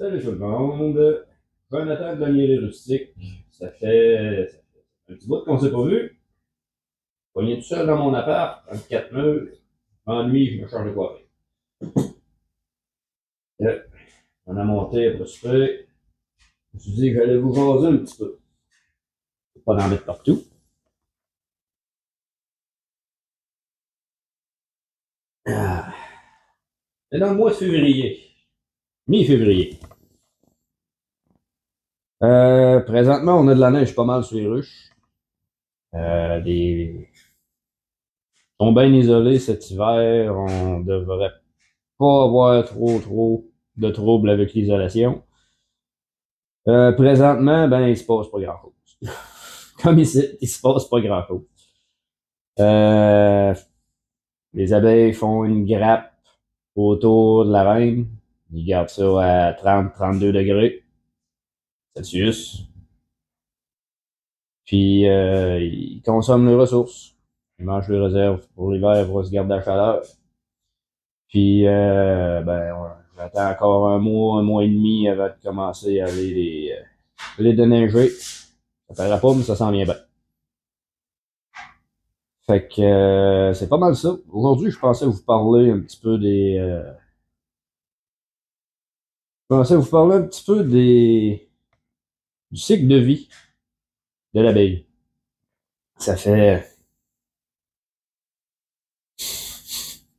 Salut tout le monde. Jonathan de l'Agnerie Rustique. Ça fait un petit bout qu'on s'est pas vu. Pogné tout seul dans mon appart, entre quatre murs. M'ennuie, je me change de coiffure. Là, on a monté après souper. Je me suis dit que j'allais vous jaser un petit peu. Pas d'en mettre partout. Ah. C'est dans le mois de février. Mi-février. Présentement, on a de la neige pas mal sur les ruches. Les sont bien isolés cet hiver. On devrait pas avoir trop de troubles avec l'isolation. Présentement, ben, il se passe pas grand-chose. Comme ici, il se passe pas grand-chose. Euh, les abeilles font une grappe autour de la reine. Ils gardent ça à 30-32 degrés Celsius. Puis, ils consomment les ressources. Ils mangent les réserves pour l'hiver pour se garder la chaleur. Puis, ben, j'attends encore un mois et demi avant de commencer à les déneiger. Ça paraît pas, mais ça sent bien bien. Fait que c'est pas mal ça. Aujourd'hui, je pensais vous parler un petit peu je pensais vous parler un petit peu du cycle de vie de l'abeille. Ça fait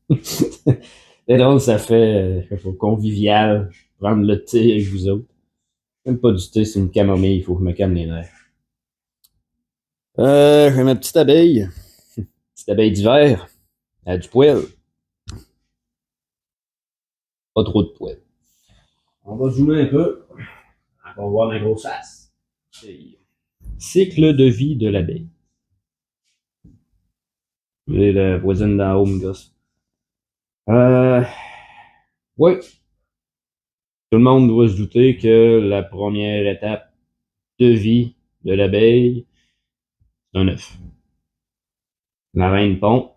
c'est drôle, ça fait convivial prendre le thé avec vous autres. Même pas du thé, c'est une camomille, il faut que je me calme les nerfs. J'ai ma petite abeille d'hiver. Elle a du poil. Pas trop de poil. On va zoomer un peu. On va voir ma grosse face. Cycle de vie de l'abeille. Et la voisine d'en haut me gosse. Euh, ouais. Tout le monde doit se douter que la première étape de vie de l'abeille, c'est un œuf. La reine pond,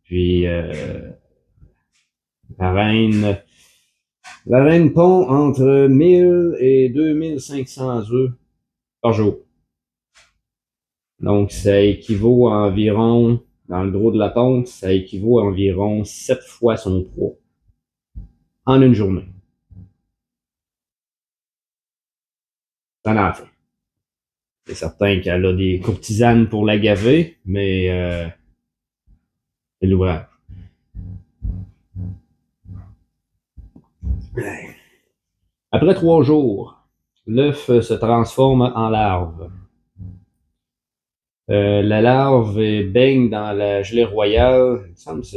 puis la reine, la reine pond entre 1000 et 2500 œufs par jour. Donc, ça équivaut à environ, dans le gros de la ponte, ça équivaut à environ 7 fois son poids en une journée. Ça en fait. C'est certain qu'elle a des courtisanes pour la gaver, mais c'est l'ouvrage. Après 3 jours, l'œuf se transforme en larve. La larve baigne dans la gelée royale. Il me semble que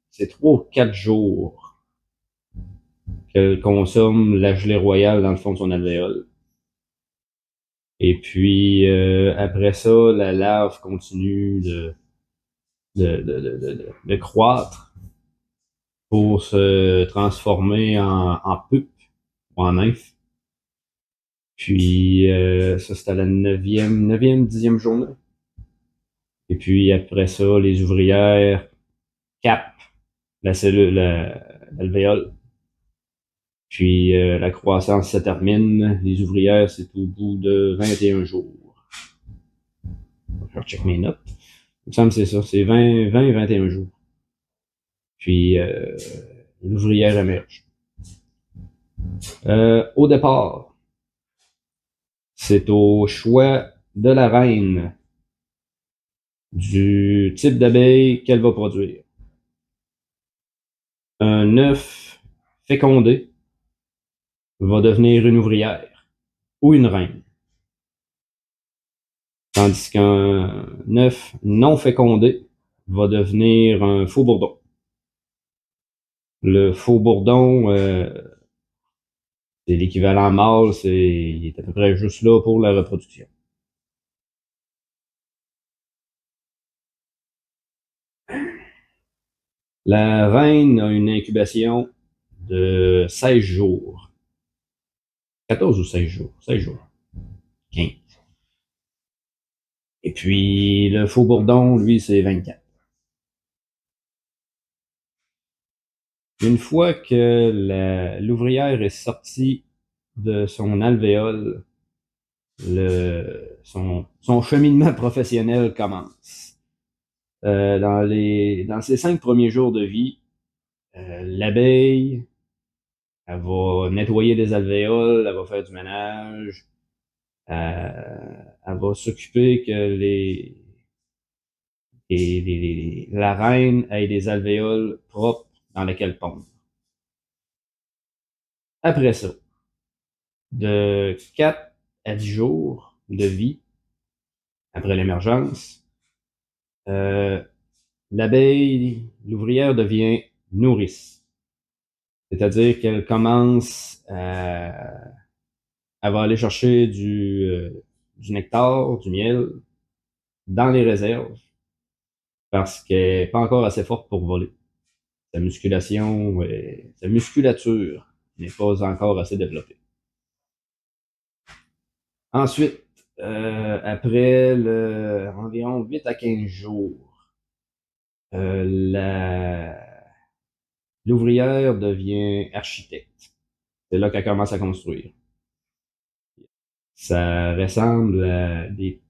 c'est 3 ou 4 jours qu'elle consomme la gelée royale dans le fond de son alvéole. Et puis après ça, la larve continue de croître pour se transformer en pupe ou en nymphe. Puis ça, c'était à la neuvième, 10e journée. Et puis après ça, les ouvrières capent la cellule, l'alvéole. Puis la croissance se termine. Les ouvrières, c'est au bout de 21 jours. Je recheck mes notes. Il me semble que c'est ça, c'est 21 jours. Puis l'ouvrière émerge. Au départ, c'est au choix de la reine du type d'abeille qu'elle va produire. Un œuf fécondé va devenir une ouvrière ou une reine. Tandis qu'un œuf non fécondé va devenir un faux bourdon. Le faux bourdon, c'est l'équivalent mâle, il est à peu près juste là pour la reproduction. La reine a une incubation de 16 jours. 14 ou 16 jours? 16 jours. 15. Et puis, le faux bourdon, lui, c'est 24. Une fois que l'ouvrière est sortie de son alvéole, son cheminement professionnel commence. Dans ses 5 premiers jours de vie, l'abeille, elle va nettoyer les alvéoles, elle va faire du ménage, elle va s'occuper que la reine ait des alvéoles propres dans lesquels pondre. Après ça, de 4 à 10 jours de vie, après l'émergence, euh, l'abeille, l'ouvrière devient nourrice. C'est-à-dire qu'elle commence elle va aller chercher du nectar, du miel, dans les réserves, parce qu'elle n'est pas encore assez forte pour voler. Sa musculature n'est pas encore assez développée. Ensuite, après environ 8 à 15 jours, euh, la, l'ouvrière devient architecte. C'est là qu'elle commence à construire. Ça ressemble à des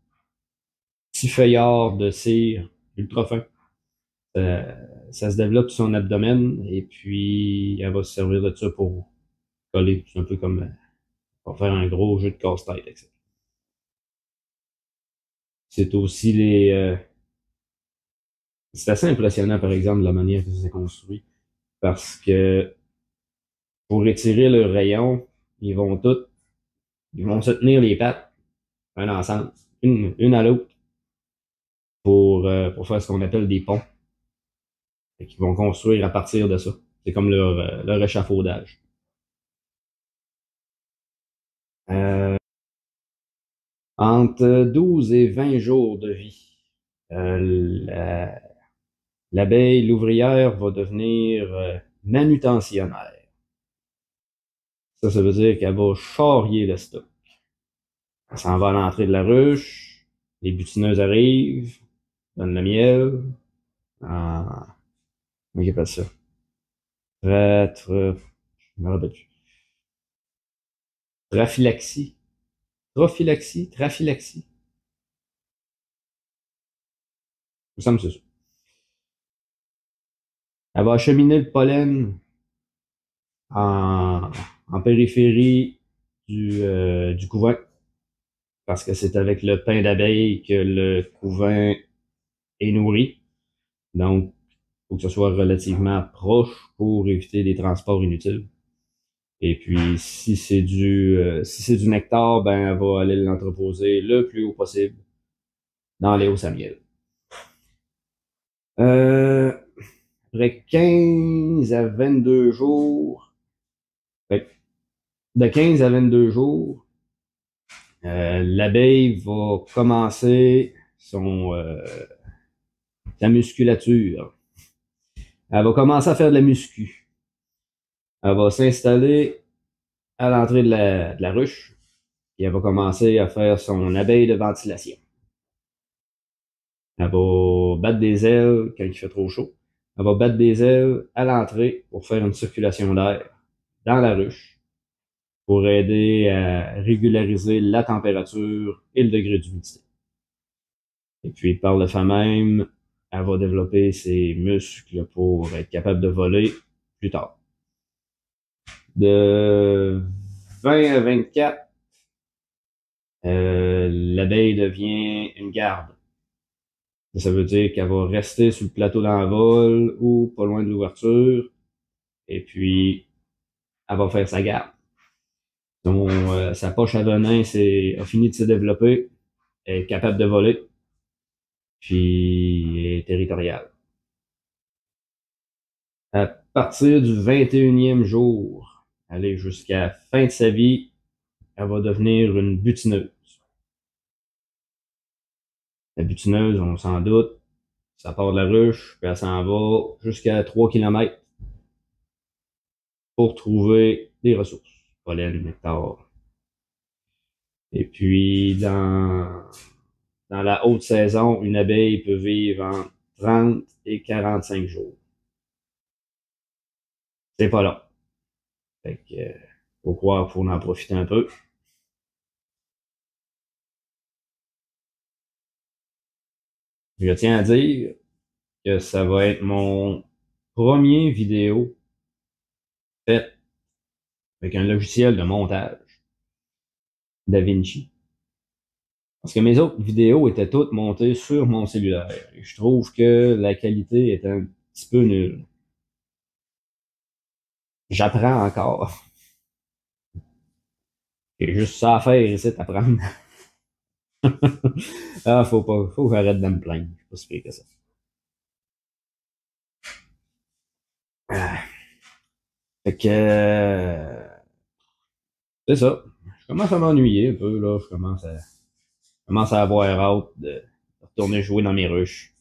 petits feuillards de cire ultra fins. Euh, Ça se développe sur son abdomen et puis elle va se servir de ça pour coller. C'est un peu comme pour faire un gros jeu de casse-tête, etc. C'est aussi c'est assez impressionnant, par exemple, la manière que c'est construit. Parce que pour étirer le rayon, ils vont tous, ils vont se tenir les pattes, un ensemble, une à l'autre, pour faire ce qu'on appelle des ponts. Et qu'ils vont construire à partir de ça. C'est comme leur échafaudage. Euh, Entre 12 et 20 jours de vie, euh, la- l'abeille, l'ouvrière, va devenir manutentionnaire. Ça veut dire qu'elle va charrier le stock. Elle s'en va à l'entrée de la ruche, les butineuses arrivent, donnent le miel. Ah, comment ils appellent ça? Je me rappelle plus. Traphylaxie. Traphylaxie. Il me semble que c'est ça. Elle va acheminer le pollen en, en périphérie du couvain, parce que c'est avec le pain d'abeille que le couvain est nourri. Donc, il faut que ce soit relativement proche pour éviter des transports inutiles. Et puis, si c'est du nectar, ben, elle va aller l'entreposer le plus haut possible dans les hauts à miel. Euh, Après 15 à 22 jours, fait de 15 à 22 jours, l'abeille va commencer sa musculature. Elle va commencer à faire de la muscu. Elle va s'installer à l'entrée de la ruche et elle va commencer à faire son abeille de ventilation. Elle va battre des ailes quand il fait trop chaud. Elle va battre des ailes à l'entrée pour faire une circulation d'air dans la ruche pour aider à régulariser la température et le degré d'humidité. Et puis, par le fait même, elle va développer ses muscles pour être capable de voler plus tard. De 20 à 24, l'abeille devient une garde. Ça veut dire qu'elle va rester sur le plateau d'envol ou pas loin de l'ouverture, et puis elle va faire sa garde. Sa poche à venin a fini de se développer, elle est capable de voler, puis elle est territoriale. À partir du 21e jour, aller jusqu'à la fin de sa vie, elle va devenir une butineuse. La butineuse, on s'en doute, ça part de la ruche, puis elle s'en va jusqu'à 3 km pour trouver des ressources. Pollen, nectar. Et puis, dans la haute saison, une abeille peut vivre entre 30 et 45 jours. C'est pas long. Fait que, Faut croire qu'il faut en profiter un peu. Je tiens à dire que ça va être mon premier vidéo fait avec un logiciel de montage, DaVinci. Parce que mes autres vidéos étaient toutes montées sur mon cellulaire. Et je trouve que la qualité est un petit peu nulle. J'apprends encore. J'ai juste ça à faire ici, t'apprendre. Ah, faut que j'arrête de me plaindre. C'est pas si pire que ça. Ah. Fait que, c'est ça. Je commence à m'ennuyer un peu, là. Je commence à avoir hâte de retourner jouer dans mes rushs.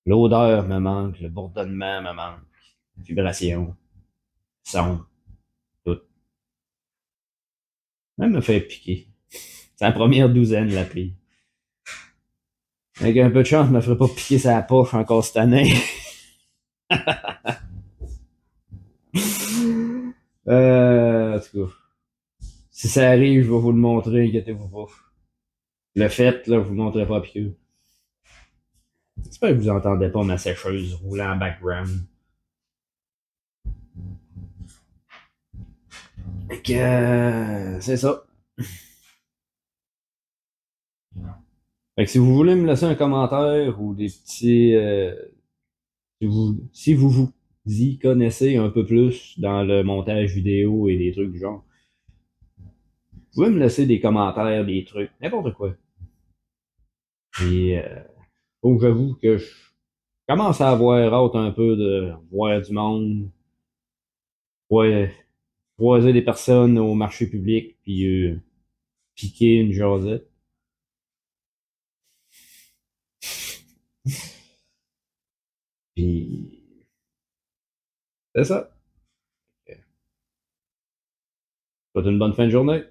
L'odeur me manque, le bourdonnement me manque, la vibration, le son, tout. Même me fait piquer. C'est la première douzaine, la pire. Avec un peu de chance, je me ferait pas piquer sa poche encore cette année. En tout cas, si ça arrive, je vais vous le montrer, inquiétez-vous pas. Le fait, là, je vous le montrerai pas à piquer. J'espère que vous entendez pas ma sécheuse rouler en background. Fait que, c'est ça. Fait que si vous voulez me laisser un commentaire ou des petits, si vous y connaissez un peu plus dans le montage vidéo et des trucs du genre, vous pouvez me laisser des commentaires, des trucs, n'importe quoi. Et faut que j'avoue que je commence à avoir hâte un peu de voir du monde, ouais, croiser des personnes au marché public, puis piquer une jasette. Puis c'est ça. Souhaite une bonne fin de journée.